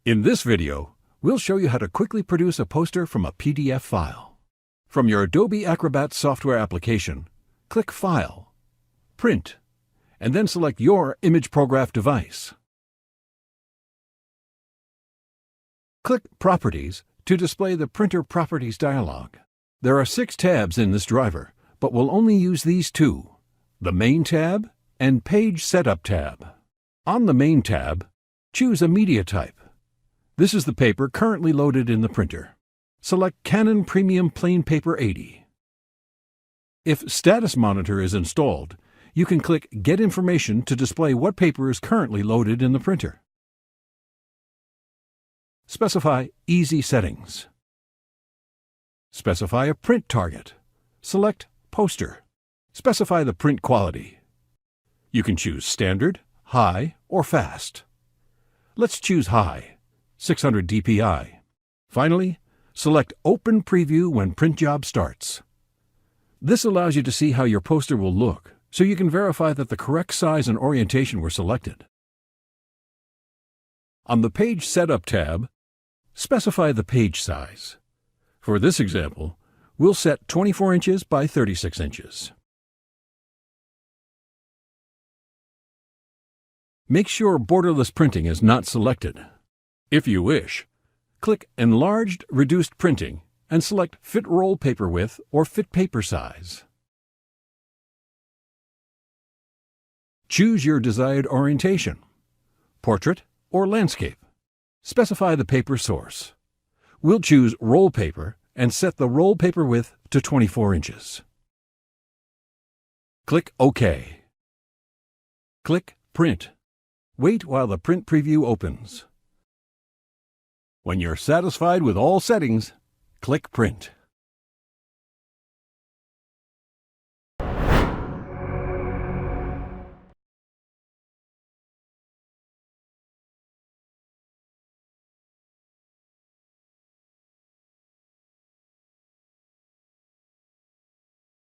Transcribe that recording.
In this video, we'll show you how to quickly produce a poster from a PDF file. From your Adobe Acrobat software application, click File, Print, and then select your imagePROGRAF device. Click Properties to display the Printer Properties dialog. There are 6 tabs in this driver, but we'll only use these 2, the Main tab and Page Setup tab. On the Main tab, choose a media type. This is the paper currently loaded in the printer. Select Canon Premium Plain Paper 80. If Status Monitor is installed, you can click Get Information to display what paper is currently loaded in the printer. Specify Easy Settings. Specify a print target. Select Poster. Specify the print quality. You can choose Standard, High, or Fast. Let's choose High, 600 dpi. Finally, select Open Preview when print job starts. This allows you to see how your poster will look, so you can verify that the correct size and orientation were selected. On the Page Setup tab, specify the page size. For this example, we'll set 24 inches by 36 inches. Make sure borderless printing is not selected. If you wish, click Enlarged Reduced Printing and select Fit Roll Paper Width or Fit Paper Size. Choose your desired orientation, portrait or landscape. Specify the paper source. We'll choose roll paper and set the roll paper width to 24 inches. Click OK. Click Print. Wait while the print preview opens. When you're satisfied with all settings, click Print.